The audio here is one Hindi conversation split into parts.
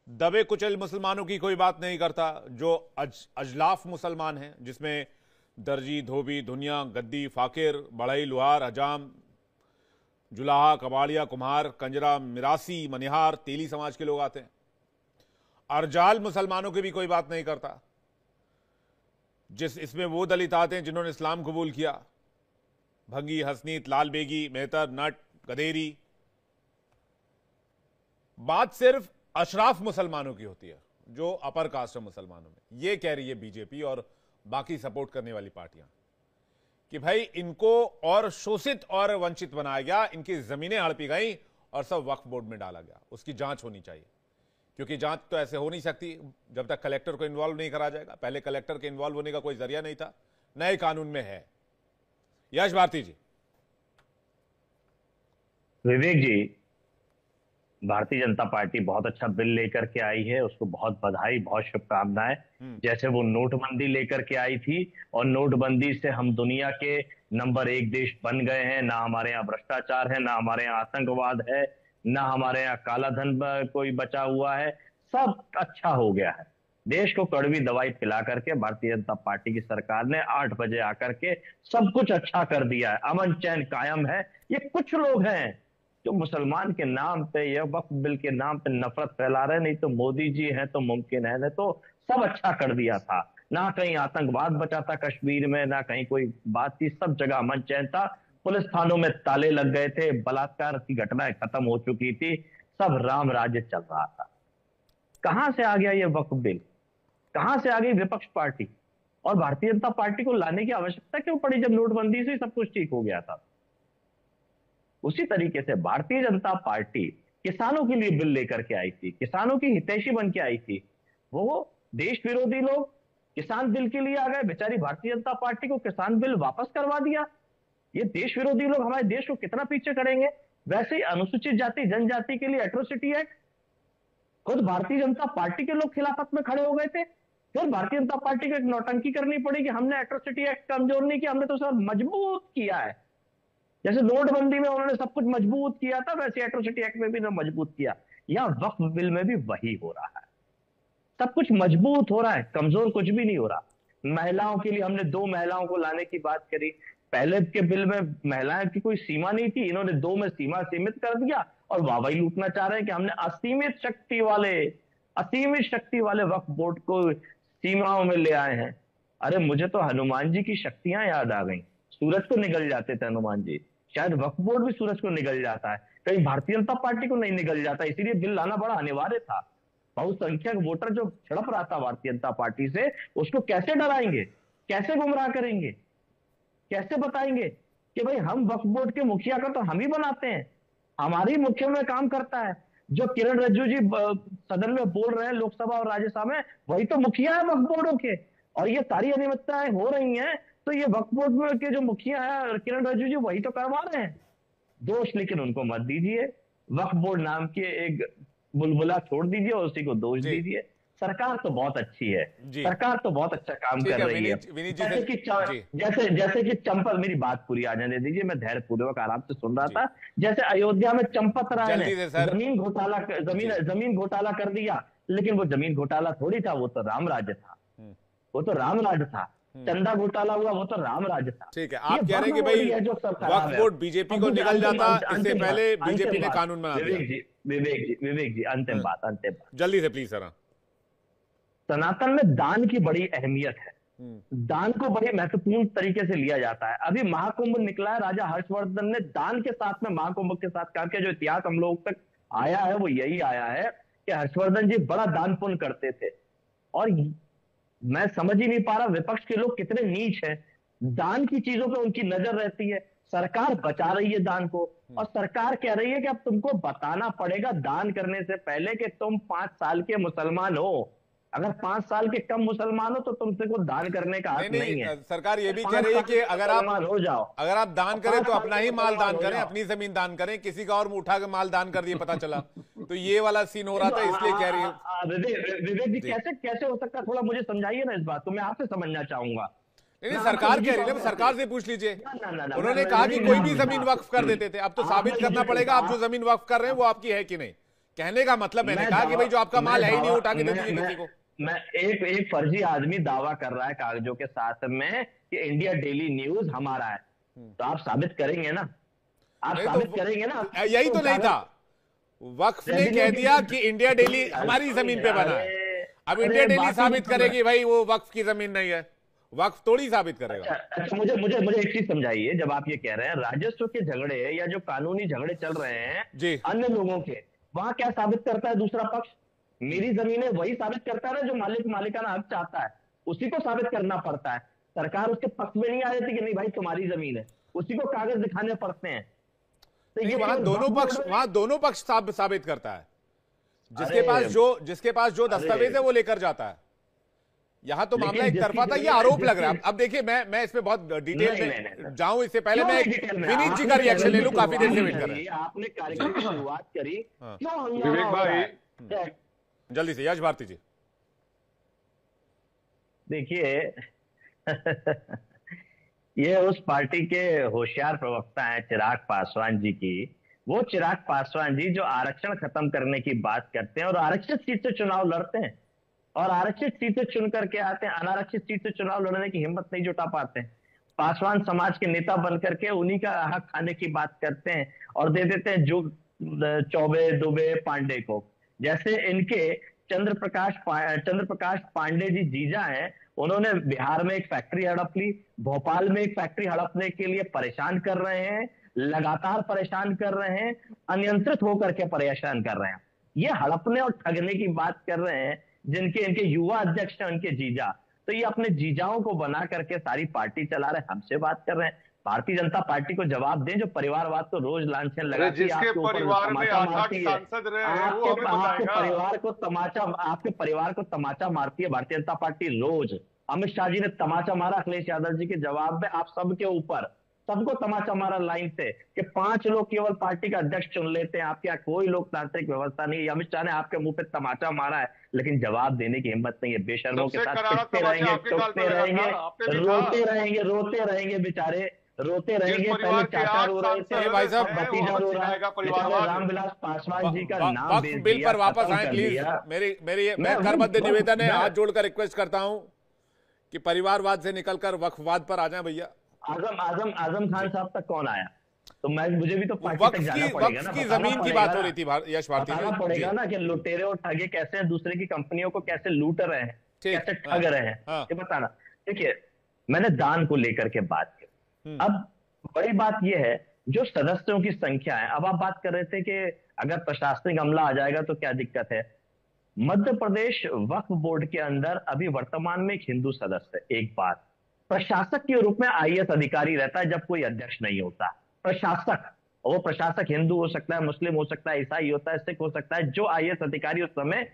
दबे कुचल मुसलमानों की कोई बात नहीं करता। जो अजलाफ मुसलमान हैं, जिसमें दर्जी, धोबी, धुनिया, गद्दी, फाकिर, बढ़ई, लुहार, हजाम, जुलाहा, कबाड़िया, कुम्हार, कंजरा, मिरासी, मनिहार, तेली समाज के लोग आते हैं। अरजाल मुसलमानों की भी कोई बात नहीं करता। इसमें वो दलित आते हैं जिन्होंने इस्लाम कबूल किया, भंगी, हसनीत, लाल बेगी, मेहतर, नट, गधेरी। बात सिर्फ अशराफ मुसलमानों की होती है, जो अपर कास्ट है मुसलमानों में। ये कह रही है बीजेपी और बाकी सपोर्ट करने वाली पार्टियां कि भाई इनको और शोषित और वंचित बनाया गया, इनकी जमीनें हड़पी गई और सब वक्फ बोर्ड में डाला गया। उसकी जांच होनी चाहिए, क्योंकि जांच तो ऐसे हो नहीं सकती जब तक कलेक्टर को इन्वॉल्व नहीं करा जाएगा। पहले कलेक्टर के इन्वॉल्व होने का कोई जरिया नहीं था, नए कानून में है। यश भारती जी। विवेक जी, भारतीय जनता पार्टी बहुत अच्छा बिल लेकर के आई है, उसको बहुत बधाई, बहुत शुभकामनाएं। जैसे वो नोटबंदी लेकर के आई थी और नोटबंदी से हम दुनिया के नंबर 1 देश बन गए हैं। ना हमारे यहाँ भ्रष्टाचार है, ना हमारे यहाँ आतंकवाद है, ना हमारे यहाँ काला धन कोई बचा हुआ है। सब अच्छा हो गया है। देश को कड़वी दवाई पिला करके भारतीय जनता पार्टी की सरकार ने 8 बजे आकर के सब कुछ अच्छा कर दिया है। अमन चैन कायम है। ये कुछ लोग हैं जो मुसलमान के नाम पे या वक्फ बिल के नाम पे नफरत फैला रहे। नहीं तो मोदी जी हैं तो मुमकिन है, नहीं तो सब अच्छा कर दिया था। ना कहीं आतंकवाद बचा था कश्मीर में, ना कहीं कोई बात थी। सब जगह अमन चैन था। पुलिस थानों में ताले लग गए थे, बलात्कार की घटनाएं खत्म हो चुकी थी, सब राम राज्य चल रहा था। कहां से आ गया ये वक्फ बिल? कहां से आ गई विपक्ष पार्टी? और भारतीय जनता पार्टी को लाने की आवश्यकता क्यों पड़ी जब नोटबंदी से सब कुछ ठीक हो गया था? उसी तरीके से भारतीय जनता पार्टी किसानों के लिए बिल लेकर के आई थी, किसानों की हितैषी बन के आई थी। वो देश विरोधी लोग किसान बिल के लिए आ गए, बेचारी भारतीय जनता पार्टी को किसान बिल वापस करवा दिया। ये देश विरोधी लोग हमारे देश को कितना पीछे करेंगे। वैसे ही अनुसूचित जाति जनजाति के लिए एट्रोसिटी एक्ट, खुद भारतीय जनता पार्टी के लोग खिलाफत में खड़े हो गए थे। फिर भारतीय जनता पार्टी को एक नौटंकी करनी पड़ी कि हमने एट्रोसिटी एक्ट कमजोर नहीं किया, हमने तो सब मजबूत किया है। जैसे नोटबंदी में उन्होंने सब कुछ मजबूत किया था, वैसे एट्रोसिटी एक्ट में भी मजबूत किया। या वक्फ बिल में भी वही हो रहा है। सब कुछ मजबूत हो रहा है, कमजोर कुछ भी नहीं हो रहा। महिलाओं के लिए हमने 2 महिलाओं को लाने की बात करी। पहले के बिल में महिलाओं की कोई सीमा नहीं थी, इन्होंने 2 में सीमा सीमित कर दिया और वाहवाही लूटना चाह रहे हैं कि हमने असीमित शक्ति वाले वक्फ बोर्ड को सीमाओं में ले आए हैं। अरे मुझे तो हनुमान जी की शक्तियां याद आ गई। सूरज को निगल जाते थे हनुमान जी, शायद वक्फ बोर्ड भी सूरज को निगल जाता है, कहीं भारतीय जनता पार्टी को नहीं निगल जाता। इसीलिए बिल लाना बड़ा अनिवार्य था। बहुसंख्यक वोटर जो छिड़प रहा था भारतीय जनता पार्टी से, उसको कैसे डराएंगे, कैसे गुमराह करेंगे, कैसे बताएंगे कि भाई हम वक्फ बोर्ड के मुखिया का तो हम ही बनाते हैं, हमारी मुख्य में काम करता है। जो किरण रिजिजू जी सदन में बोल रहे हैं लोकसभा और राज्यसभा में, वही तो मुखिया है वक्फ बोर्डों के। और ये सारी अनियमितताएं हो रही हैं तो ये वक्फ बोर्ड के जो मुखिया है किरण रिजिजू जी, वही तो करवा रहे हैं। दोष लेकिन उनको मत दीजिए। वक्फ बोर्ड नाम के एक बुलबुला छोड़ दीजिए और उसी को दोष दीजिए। सरकार तो बहुत अच्छी है, सरकार तो बहुत अच्छा काम कर रही है। जैसे कि चंपत, मेरी बात पूरी आ जाने दीजिए, मैं धैर्य पूर्वक आराम से सुन रहा था। जैसे अयोध्या में चंपत राय ने जमीन घोटाला कर दिया, लेकिन वो जमीन घोटाला थोड़ी था, वो तो राम राज्य था, वो तो राम राज्य था। चंदा घोटाला हुआ, वो तो राम राज्य था। ठीक है, आप कह रहे हैं कि भाई वक्फ बोर्ड बीजेपी को निकल जाता, इससे पहले बीजेपी ने कानून बना दिया। विवेक जी अंतिम बात जल्दी से प्लीज सर। सनातन में दान की बड़ी अहमियत है, दान को बड़े महत्वपूर्ण तरीके से लिया जाता है। अभी महाकुंभ निकला है, राजा हर्षवर्धन ने दान के साथ में महाकुंभ के साथ काम किया। जो इतिहास हम लोग तक आया है वो यही आया है कि हर्षवर्धन जी बड़ा दान पुण्य करते थे। और मैं समझ ही नहीं पा रहा विपक्ष के लोग कितने नीच हैं। दान की चीजों पे उनकी नजर रहती है। सरकार बचा रही है दान को, और सरकार कह रही है कि अब तुमको बताना पड़ेगा दान करने से पहले कि तुम 5 साल के मुसलमान हो। अगर 5 साल के कम मुसलमान हो तो तुमसे को दान करने का हक नहीं है। सरकार ये भी कह रही है कि अगर आप दान करें तो अपना ही माल दान करें, अपनी जमीन दान करें, किसी का और उठा के माल दान कर दिए पता चला। तो ये वाला सीन हो रहा था, इसलिए कह रही है। विवेक जी कैसे हो सकता है, थोड़ा मुझे समझाइए ना इस बात को, मैं आपसे समझना चाहूंगा। नहीं, सरकार कह रही है, सरकार से पूछ लीजिए। उन्होंने कहा कि कोई भी जमीन वक्फ कर देते थे, अब तो साबित करना पड़ेगा आप जो जमीन वक्फ कर रहे हैं वो आपकी है कि नहीं, कहने का मतलब मैंने कहा कि भाई जो आपका माल है ही नहीं उठा के दे दीजिए किसी को। मैं एक फर्जी आदमी दावा कर रहा है कागजों के साथ में कि इंडिया डेली न्यूज हमारा है, तो आप साबित करेंगे ना, आप नहीं साबित तो करेंगे ना। यही तो नहीं था, वक्फ ने कह दिया कि इंडिया डेली हमारी जमीन पे बना है। अब इंडिया डेली साबित करेगी भाई वो वक्फ की जमीन नहीं है, वक्फ थोड़ी साबित करेगा। अच्छा, मुझे मुझे मुझे एक चीज समझाइए, जब आप ये कह रहे हैं राजस्व के झगड़े या जो कानूनी झगड़े चल रहे हैं जी अन्य लोगों के, वहां क्या साबित करता है दूसरा पक्ष? मेरी जमीन है वही साबित करता है ना, जो मालिकाना हक चाहता है उसी को साबित करना पड़ता है। सरकार उसके पक्ष में नहीं आ जाती कि नहीं भाई तुम्हारी जमीन है, उसी को कागज दिखाने पड़ते हैं। तो नहीं, ये वहां दोनों पक्ष साबित करता है, जिसके पास जो दस्तावेज है वो लेकर जाता है। यहां तो मामला एक तरफा था, ये आरोप लग रहा है। अब देखिए मैं इसमें बहुत डिटेल में जाऊं इससे पहले मैं विनीत जी का रिएक्शन ले लूं, काफी देर से वेट कर रहे हैं। आपने कार्यक्रम की शुरुआत करी, क्यों विवेक भाई जल्दी से यश भारती जी। देखिए ये उस पार्टी के होशियार प्रवक्ता हैं चिराग पासवान जी की, वो चिराग पासवान जी जो आरक्षण खत्म करने की बात करते हैं और आरक्षित सीट से चुनाव लड़ते हैं और आरक्षित सीट से चुन करके आते हैं, अनारक्षित सीट से चुनाव लड़ने की हिम्मत नहीं जुटा पाते हैं। पासवान समाज के नेता बन करके उन्हीं का हक खाने की बात करते हैं और दे देते हैं जो चौबे दुबे पांडे को। जैसे इनके चंद्र प्रकाश पांडे जी जीजा हैं, उन्होंने बिहार में एक फैक्ट्री हड़प ली, भोपाल में एक फैक्ट्री हड़पने के लिए परेशान कर रहे हैं, लगातार परेशान कर रहे हैं, अनियंत्रित होकर के परेशान कर रहे हैं। ये हड़पने और ठगने की बात कर रहे हैं जिनके इनके युवा अध्यक्ष हैं उनके जीजा, तो ये अपने जीजाओं को बना करके सारी पार्टी चला रहे हैं, हमसे बात कर रहे हैं। भारतीय जनता पार्टी को जवाब दें जो परिवारवाद को रोज लांछन लगाती है, जिसके परिवार में 8 सांसद रहे हैं वो हमें आपके बताएगा। परिवार को तमाचा मारती है भारतीय जनता पार्टी रोज। अमित शाह जी ने तमाचा मारा अखिलेश यादव जी के जवाब में, आप सबके ऊपर सबको तमाचा मारा लाइन से कि 5 लोग केवल पार्टी का अध्यक्ष चुन लेते हैं, आपके यहाँ कोई लोकतांत्रिक व्यवस्था नहीं है। अमित शाह ने आपके मुंह पे तमाचा मारा है लेकिन जवाब देने की हिम्मत नहीं है। बेशर्मों के साथ पिटते रहेंगे, चुपते रहेंगे, रोते रहेंगे बेचारे, रोते रहेंगे। पहले चाचा रो रहे थे, भाई साहब भतीजा रो रहा है। रामविलास पासवान जी का नाम बिल पर वापस आए प्लीज। मेरी मैं करबद्ध निवेदन है, हाथ जोड़कर रिक्वेस्ट करता हूं कि परिवारवाद से निकलकर वक्फवाद पर आ जाए भैया। आजम खान साहब तक कौन आया? तो मुझे भी तो पार्टी तक जाना पड़ेगा ना, की जमीन की बात हो रही थी यश भारती बताना पड़ेगा ना कि लुटेरे और ठगे कैसे हैं, दूसरे की कंपनियों को कैसे लूट रहे हैं, कैसे ठग रहे हैं, ये बताना। देखिए मैंने दान को लेकर के बात की, अब बड़ी बात यह है जो सदस्यों की संख्या है। अब आप बात कर रहे थे कि अगर प्रशासनिक अमला आ जाएगा तो क्या दिक्कत है। मध्य प्रदेश वक्फ बोर्ड के अंदर अभी वर्तमान में एक हिंदू सदस्य है। एक बात, प्रशासक के रूप में आईएएस अधिकारी रहता है जब कोई अध्यक्ष नहीं होता। प्रशासक, वो प्रशासक हिंदू हो सकता है, मुस्लिम हो सकता है, ईसाई होता है, सिख हो सकता है, जो आईएएस अधिकारी उस समय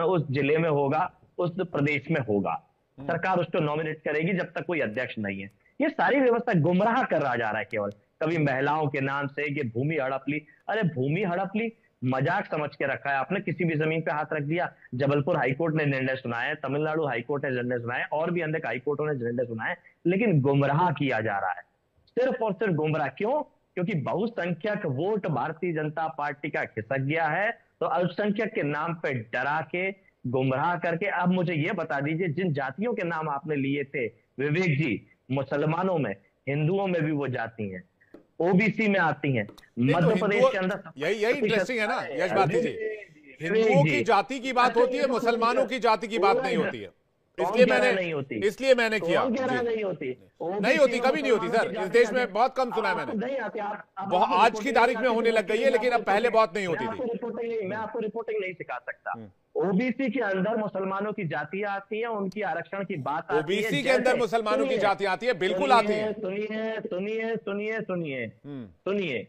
उस जिले में होगा, उस प्रदेश में होगा, सरकार उसको नॉमिनेट करेगी जब तक कोई अध्यक्ष नहीं है। ये सारी व्यवस्था गुमराह कर रहा जा रहा है केवल। कभी महिलाओं के नाम से ये भूमि हड़प ली, अरे भूमि हड़प ली मजाक समझ के रखा है आपने, किसी भी जमीन पे हाथ रख दिया। जबलपुर हाईकोर्ट ने निर्णय सुनाया है, तमिलनाडु हाईकोर्ट ने निर्णय सुनाया है, और भी अन्य हाईकोर्टों ने निर्णय सुनाया है, लेकिन गुमराह किया जा रहा है, सिर्फ और सिर्फ गुमराह। क्यों? क्योंकि बहुसंख्यक वोट भारतीय जनता पार्टी का खिसक गया है, तो अल्पसंख्यक के नाम पे डरा के गुमराह करके। अब मुझे यह बता दीजिए, जिन जातियों के नाम आपने लिए थे विवेक जी, मुसलमानों में, हिंदुओं में भी वो जाति हैं, ओबीसी में आती हैं। मध्य प्रदेश के अंदर यही इंटरेस्टिंग है ना यश भारती जी, हिंदुओं की जाति की बात होती है, मुसलमानों की जाति की बात नहीं होती है। इसलिए मैंने किया। नहीं होती, कभी नहीं होती सर, इस देश में बहुत कम सुना है मैंने। आज की तारीख में होने लग गई है, लेकिन अब पहले बहुत नहीं होती थी। मैं आपको रिपोर्टिंग नहीं सिखा सकता। ओबीसी के अंदर मुसलमानों की जातियां आती हैं, उनकी आरक्षण की बात आती है। ओबीसी के अंदर मुसलमानों की जातियां आती है, बिल्कुल आती है। सुनिए,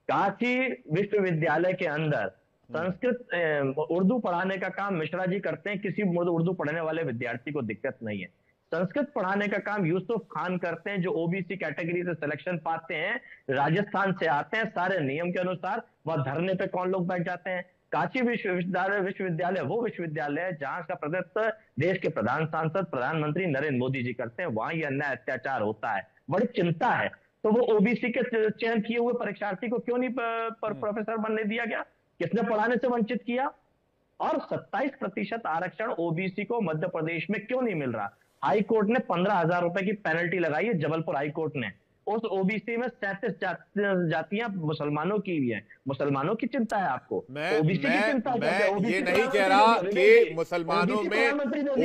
काशी विश्वविद्यालय के अंदर संस्कृत उर्दू पढ़ाने का काम मिश्रा जी करते हैं, किसी उर्दू पढ़ने वाले विद्यार्थी को दिक्कत नहीं है। संस्कृत पढ़ाने का काम यूसुफ खान करते हैं, जो ओबीसी कैटेगरी से सिलेक्शन पाते हैं, राजस्थान से आते हैं, सारे नियम के अनुसार। वह धरने पे कौन लोग बैठ जाते हैं? काशी विश्वविद्यालय वो विश्वविद्यालय है जहां का प्रतिनिधित्व देश के प्रधान सांसद प्रधानमंत्री नरेंद्र मोदी जी करते हैं, वहां ये अन्याय अत्याचार होता है, बड़ी चिंता है। तो वो ओबीसी के चयन किए हुए परीक्षार्थी को क्यों नहीं प्रोफेसर बनने दिया गया? किसने पढ़ाने से वंचित किया? और 27% आरक्षण ओबीसी को मध्य प्रदेश में क्यों नहीं मिल रहा? हाई कोर्ट ने 15,000 रुपए की पेनल्टी लगाई है, जबलपुर हाई कोर्ट ने। उस ओबीसी में 37 जातियां मुसलमानों की भी है। मुसलमानों की चिंता है आपको? ओबीसी की चिंता है? मैं ये नहीं कह रहा कि मुसलमानों में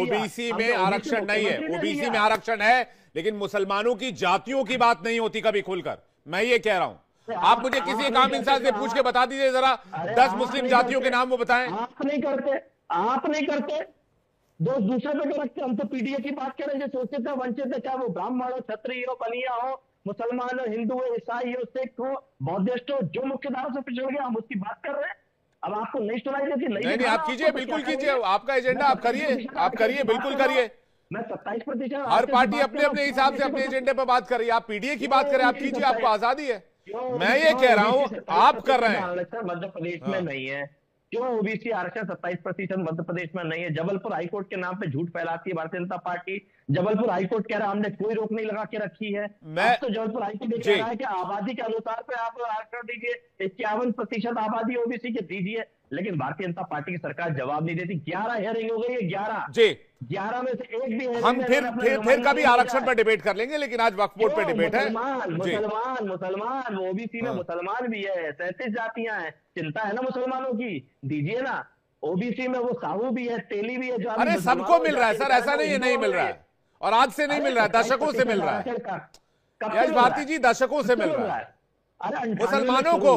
ओबीसी में आरक्षण नहीं है, ओबीसी में आरक्षण है, लेकिन मुसलमानों की जातियों की बात नहीं होती कभी खुलकर। मैं ये कह रहा हूं, आप मुझे किसी एक आम इंसान से पूछ के बता दीजिए जरा, 10 मुस्लिम जातियों के नाम वो बताएं। आप नहीं करते, दोस्त दूसरे पे क्यों रखते? हम तो पीडीए की बात करें, जो शोषित है, वंचित है, चाहे वो ब्राह्मण हो, क्षत्रिय हो, बनिया हो, मुसलमान हो, हिंदू हो, ईसाई हो, सिख हो, बौद्धिस्ट हो, जो मुख्य धारा से पिछड़ गया, हम उसकी बात कर रहे हैं। अब आपको नहीं सुनाई देती? नहीं, आप कीजिए, बिल्कुल कीजिए, आपका एजेंडा आप करिए, बिल्कुल करिए। मैं 27%, हर पार्टी अपने अपने हिसाब से अपने एजेंडे पर बात कर रही है। आप पीडीए की बात करें, आप कीजिए, आपको आजादी है। मैं ये कह रहा हूं, आप कर रहे हैं। मध्य प्रदेश में नहीं है, क्यों ओबीसी आरक्षण 27% मध्य प्रदेश में नहीं है? जबलपुर हाईकोर्ट के नाम पे झूठ फैलाती है भारतीय जनता पार्टी। जबलपुर हाईकोर्ट कह रहा है हमने कोई रोक नहीं लगा के रखी है। तो जबलपुर हाईकोर्ट कह रहा है कि आबादी के अनुसार पे आप आरक्षण दीजिए, 51% आबादी ओबीसी के दीजिए, लेकिन भारतीय जनता पार्टी की सरकार जवाब नहीं देती। 11 हियरिंग हो गई है, 11 में से एक भी हम फिर कभी आरक्षण पर डिबेट कर लेंगे, लेकिन आज वक्फ बोर्ड पर डिबेट है। मुसलमान ओबीसी में मुसलमान भी है, 37 जातियां हैं, चिंता है ना मुसलमानों की? दीजिए ना। ओबीसी में वो साहू भी है, तेली भी है, जो अरे सबको मिल रहा है सर, ऐसा नहीं है नहीं मिल रहा है, और आज से नहीं मिल रहा है, दशकों से मिल रहा है। यश भारती जी, दशकों से मिल रहा है मुसलमानों को,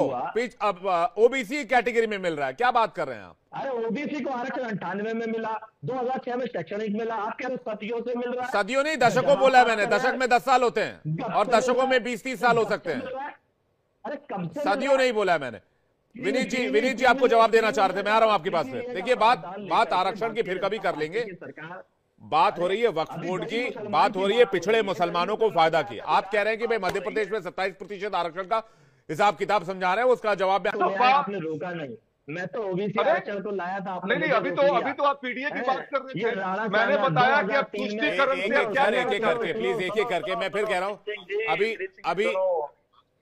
अब ओबीसी कैटेगरी में मिल रहा है। क्या बात कर रहे हैं आप? अरे ओबीसी को आरक्षण 98 में मिला, 2006 में शैक्षणिक मिला, आप कह रहे सदियों से मिल रहा है। सदियों नहीं, दशकों बोला है मैंने। दशक में 10 साल होते हैं और दशकों में 20-30 साल हो सकते हैं। अरे कब से? सदियों नहीं बोला है मैंने। विनीत जी आपको जवाब देना चाह रहे थे, मैं आ रहा हूं आपके पास में। देखिए, बात आरक्षण की फिर कभी कर लेंगे। बात हो रही है वक्फ बोर्ड की, बात हो रही है पिछड़े मुसलमानों को फायदा की। आप कह रहे हैं कि भाई मध्य प्रदेश में 27% आरक्षण का हिसाब किताब समझा रहे हैं, उसका जवाब आपने रोका नहीं। मैं तो ओबीसी आरक्षण को लाया था, आपने नहीं, अभी तो आप पीडीए की बात कर रहे थे। मैंने बताया कि आप तुष्टिकरण से क्या एक एक करके, प्लीज एक एक करके। मैं फिर कह रहा हूं, अभी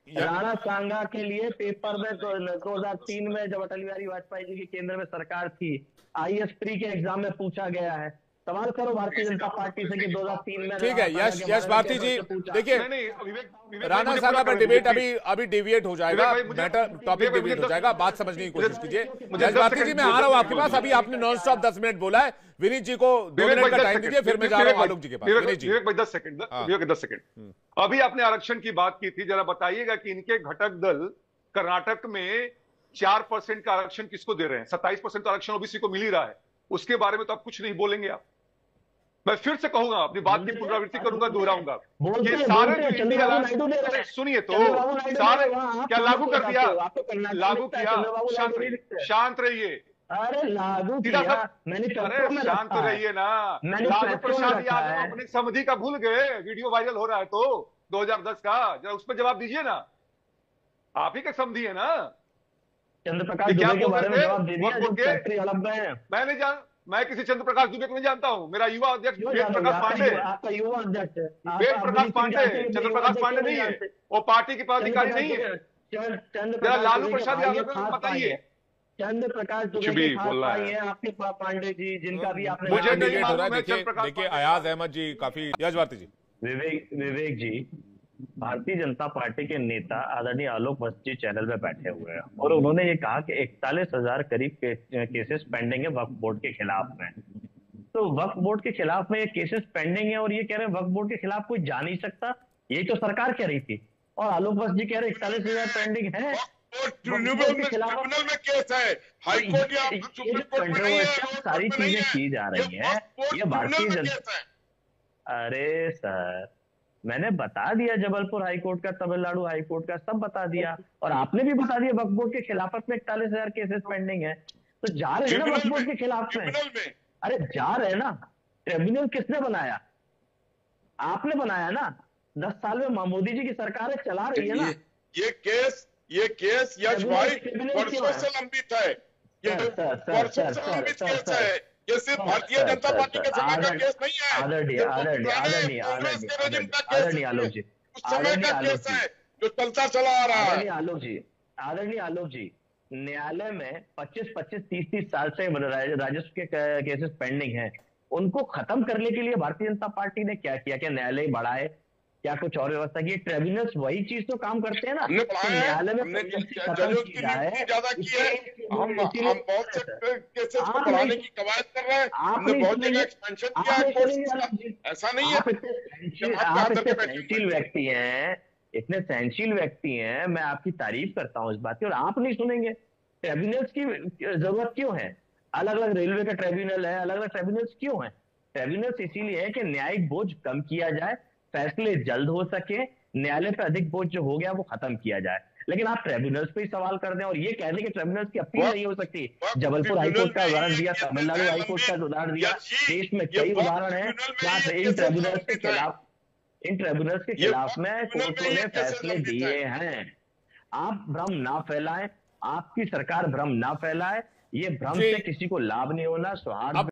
राणा सांगा के लिए पेपर में 2003 में जब अटल बिहारी वाजपेयी जी की केंद्र में सरकार थी, आईएएस प्री के एग्जाम में पूछा गया है। सवाल करो भारतीय जनता पार्टी से कि 2003 में। ठीक है, यश भारती जी, देखिए राणा सांगा पर डिबेट अभी डिविएट हो जाएगा, मैटर टॉपिक डिविएट हो जाएगा, बात समझने की कोशिश कीजिए। यश भारती जी, मैं आ रहा हूं आपके पास। अभी आपने नॉन स्टॉप 10 मिनट बोला है, विनीत जी को 2 मिनट का टाइम दीजिए, फिर मैं जा रहा हूं आलोक जी के पास। विनीत जी, 10 सेकंड। अभी आपने आरक्षण की बात की थी, जरा बताइएगा कि इनके घटक दल कर्नाटक में 4% का आरक्षण किसको दे रहे हैं? 27% आरक्षण ओबीसी को मिल ही रहा है, उसके बारे में तो आप कुछ नहीं बोलेंगे। आप, मैं फिर से कहूंगा, अपनी बात की पुनरावृत्ति करूंगा, दोहराऊंगा। ये सारे जो इंडिया, सुनिए तो, सारे क्या लागू कर दिया? लागू किया? शांत रहिए। अरे लागू किया, अरे शांत रहिए ना। लालू प्रसाद यादव अपने समधि का भूल गए, वीडियो वायरल हो रहा है तो 2010 का, जरा उस पर जवाब दीजिए ना। आप ही का समधि है ना। चंद्र प्रकाश दुबे के बारे में जवाब दे दिया, जो फैक्ट्री हड़प गए हैं। मैं किसी चंद्र प्रकाश दुबे को नहीं जानता हूं। मेरा युवा अध्यक्ष वेद प्रकाश पांडे, आपका युवा अध्यक्ष वेद प्रकाश पांडे, चंद्र प्रकाश पांडे नहीं है, वो पार्टी के पदाधिकारी नहीं है। लालू प्रसाद यादव को बताइए। चंद्र प्रकाश दुबे बोल रहा है आपके पांडे जी, जिनका भी आपने मुझे डिबेट हो रहा है। देखिए अयाज अहमद जी काफी, यश भारती जी, विवेक जी, भारतीय जनता पार्टी के नेता आदरणीय आलोक वत्स जी चैनल में बैठे हुए हैं और उन्होंने ये कहा कि 41,000 करीब केसेस पेंडिंग है वक्फ बोर्ड के खिलाफ में। तो वक्फ बोर्ड के खिलाफ में ये केसेस पेंडिंग है और ये कह रहे हैं वक्फ बोर्ड के खिलाफ कोई जा नहीं सकता, यही तो सरकार कह रही थी। और आलोक वत्स जी कह रहे 41,000 पेंडिंग है। ट्रिब्यूनल में केस है, हाई कोर्ट या सुप्रीम कोर्ट में नहीं है। सारी चीजें की जा रही है, ये भारतीय जनता। अरे सर, मैंने बता दिया जबलपुर हाईकोर्ट का, तमिलनाडु हाईकोर्ट का, सब बता दिया। और आपने भी बता दिया वक्फ बोर्ड के खिलाफत में 41,000 केसेस पेंडिंग है। तो जा रहे हैं ना वक्फ बोर्ड के खिलाफ में। अरे जा रहे हैं ना। ट्रिब्यूनल किसने बनाया? आपने बनाया ना। 10 साल में मोदी जी की सरकार चला रही है ना। ये केस यश भाई वर्षों से लंबित है, वर्षों से लंबित केस है। ये सिर्फ भारतीय जनता पार्टी के समय का केस नहीं है, आदरणीय आलोक जी, उस समय का केस है जो चलता चला आ रहा है। आदरणीय आलोक जी, न्यायालय में 25-25, 30-30 साल से राजस्व के केसेस पेंडिंग हैं, उनको खत्म करने के लिए भारतीय जनता पार्टी ने क्या किया? क्या न्यायालय बढ़ाए? क्या कुछ और व्यवस्था की? ट्रिब्यूनल्स वही चीज तो काम करते हैं ना, हमने तो बढ़ाया है, न्यायालय में हमने खत्म जजों की की जाए। नियुक्ति ज्यादा की है, हम बहुत से केसेस को आप बढ़ाने नहीं, की कवायद कर रहे हैं, आप हमने नहीं बहुत जगह सुनेंगे, एक्सपेंशन आप किया है नहीं सुनेंगे कोर्ट्स का। आनंद जी। ऐसा नहीं है आप कि हम आपके आप अंदर इतने के बैठे सहनशील हुए हैं। व्यक्ति हैं, इतने सहनशील व्यक्ति हैं, मैं आपकी तारीफ करता हूं इस बात की, और आप नहीं सुनेंगे। ट्रिब्यूनल्स की जरूरत क्यों है? अलग अलग रेलवे का ट्रिब्यूनल है, अलग अलग ट्रिब्यूनल्स क्यों है? ट्रिब्यूनल्स इसीलिए है कि न्यायिक बोझ कम किया जाए, फैसले जल्द हो सके, न्यायालय पे अधिक बोझ जो हो गया वो खत्म किया जाए। लेकिन आप ट्रिब्यूनल्स पे ही सवाल कर दें और ये कह दें कि ट्रिब्यूनल्स की अपील नहीं हो सकती। जबलपुर हाईकोर्ट का उदाहरण दिया, तमिलनाडु हाईकोर्ट का उदाहरण दिया, देश में कई उदाहरण है जहां इन ट्रिब्यूनल्स के खिलाफ में कोर्टों ने फैसले दिए हैं। आप भ्रम ना फैलाएं, आपकी सरकार भ्रम ना फैलाए, ये भ्रम से किसी को लाभ नहीं होना, सौहार्द